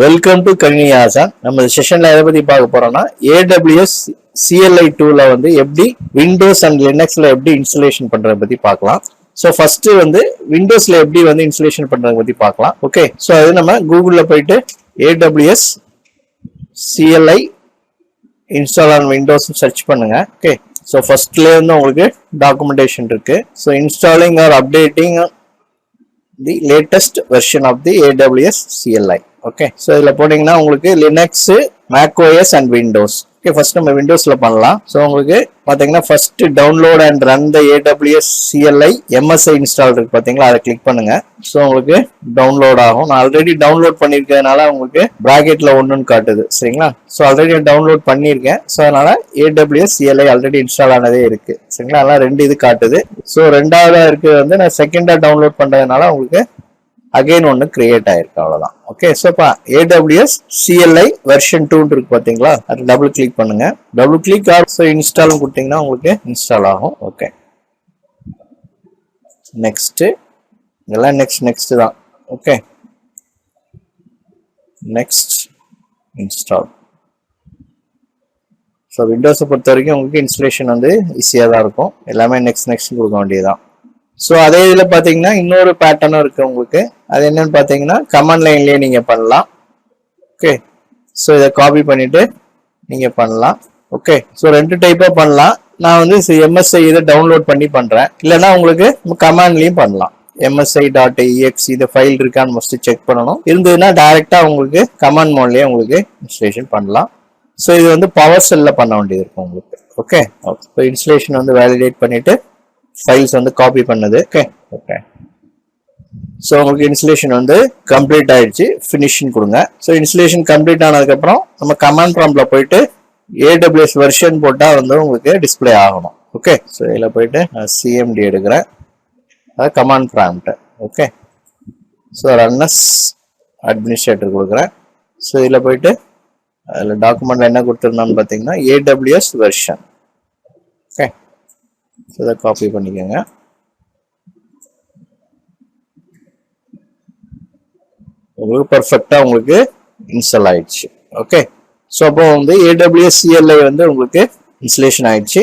Welcome to கணினி ஆசான். நம்ம செஷன்ல எதை பத்தி பார்க்க போறோம்னா AWS CLI டூல வந்து எப்படி விண்டோஸ் அண்ட் லினக்ஸ்ல எப்படி இன்ஸ்டாலேஷன் பண்றத பத்தி பார்க்கலாம். ஸோ ஃபர்ஸ்ட் வந்து விண்டோஸ்ல எப்படி வந்து இன்ஸ்டாலேஷன் பண்றத பத்தி பார்க்கலாம். ஓகே, ஸோ அது நம்ம கூகுள்ல போயிட்டு AWS CLI install on Windows search பண்ணுங்க. ஓகே, ஸோ ஃபர்ஸ்ட்லேயே வந்து உங்களுக்கு டாக்குமெண்டேஷன் இருக்கு. So installing or updating the latest version of the AWS CLI. Okay, so இதில் போனீங்கன்னா உங்களுக்கு Linux, macOS and Windows. Okay, first நம்ம விண்டோஸ்ல பண்ணலாம். ஸோ உங்களுக்கு பார்த்தீங்கன்னா first download and run the AWS CLI MSI install இருக்கு பார்த்தீங்களா, அதை கிளிக் பண்ணுங்க. ஸோ உங்களுக்கு டவுன்லோட் ஆகும். நான் ஆல்ரெடி டவுன்லோட் பண்ணியிருக்கிறதுனால உங்களுக்கு ப்ராக்கெட்ல ஒன்றுன்னு காட்டுது. சரிங்களா, ஸோ ஆல்ரெடி டவுன்லோட் பண்ணியிருக்கேன். ஸோ அதனால AWS CLI ஆல்ரெடி இன்ஸ்டால் ஆனதே இருக்கு. சரிங்களா, அதெல்லாம் ரெண்டு இது காட்டுது. ஸோ ரெண்டாவதா இருக்கிறது வந்து நான் செகண்டா டவுன்லோட் பண்றதுனால உங்களுக்கு அகைன் ஒன்று கிரியேட் ஆயிருக்கு, அவ்வளோதான். ஓகே, ஸோ இப்போ AWS CLI வெர்ஷன் 2 இருக்கு பார்த்தீங்களா, அது டபுள் கிளிக் பண்ணுங்க. டபுள் கிளிக் ஸோ இன்ஸ்டாலும் கொடுத்தீங்கன்னா உங்களுக்கு இன்ஸ்டால் ஆகும். ஓகே, நெக்ஸ்ட் இதெல்லாம் நெக்ஸ்ட் தான். Okay, next install. ஸோ விண்டோஸை பொறுத்த வரைக்கும் உங்களுக்கு இன்ஸ்டலேஷன் வந்து ஈஸியாக தான் இருக்கும். எல்லாமே நெக்ஸ்ட் கொடுக்க வேண்டியதுதான். ஸோ அதே இதில் பார்த்தீங்கன்னா இன்னொரு பேட்டர்னும் இருக்கு உங்களுக்கு. அது என்னன்னு பார்த்தீங்கன்னா கமாண்ட் லைன்லேயே நீங்கள் பண்ணலாம். ஓகே, ஸோ இதை காப்பி பண்ணிட்டு நீங்கள் பண்ணலாம். ஓகே, ஸோ ரெண்டு டைப்பாக பண்ணலாம். நான் வந்து MSI இதை டவுன்லோட் பண்ணி பண்ணுறேன். இல்லைன்னா உங்களுக்கு கமாண்ட்லேயும் பண்ணலாம். MSI.exe இது ஃபைல் இருக்கான்னு ஃபஸ்ட்டு செக் பண்ணணும். இருந்ததுன்னா டைரெக்டாக உங்களுக்கு கமாண்ட் மோட்லேயே உங்களுக்கு இன்ஸ்டலேஷன் பண்ணலாம். ஸோ இது வந்து பவர் செல்லில் பண்ண வேண்டியது இருக்கும் உங்களுக்கு. ஓகே, ஸோ இன்ஸ்டலேஷன் வந்து வேலிடேட் பண்ணிட்டு ஃபைல்ஸ் வந்து காப்பி பண்ணது. ஓகே ஓகே, ஸோ உங்களுக்கு இன்ஸ்டலேஷன் வந்து கம்ப்ளீட் ஆயிடுச்சு. ஃபினிஷிங் கொடுங்க. ஸோ இன்ஸ்டலேஷன் கம்ப்ளீட் ஆனதுக்கப்புறம் நம்ம கமாண்ட் ப்ராம்ப்ட்ல போயிட்டு AWS வெர்ஷன் போட்டால் வந்து உங்களுக்கு டிஸ்பிளே ஆகணும். ஓகே, ஸோ இதில் போயிட்டு நான் CMD எடுக்கிறேன், அது command prompt. Okay, so run as administrator கொடுக்குறேன். ஸோ இதில் போயிட்டு அதில் டாக்குமெண்ட்ல என்ன கொடுத்துருந்தோம்னு பார்த்தீங்கன்னா AWS வெர்ஷன். ஓகே, ஸோ இதை காப்பி பண்ணிக்கோங்க. உங்களுக்கு பர்ஃபெக்டாக உங்களுக்கு இன்ஸ்டால் ஆயிடுச்சு. ஓகே, ஸோ அப்போ வந்து AWS CLI வந்து உங்களுக்கு இன்ஸ்டலேஷன் ஆயிடுச்சு.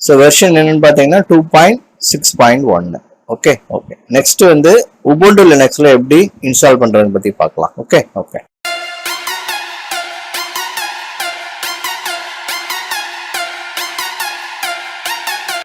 ஸோ வெர்ஷன் என்னன்னு பார்த்தீங்கன்னா 2.6.1. ஓகே ஓகே, நெக்ஸ்ட் வந்து உபுண்டு லினக்ஸ்ல எப்படி இன்ஸ்டால் பண்றதுன்னு பத்தி பார்க்கலாம். Okay okay.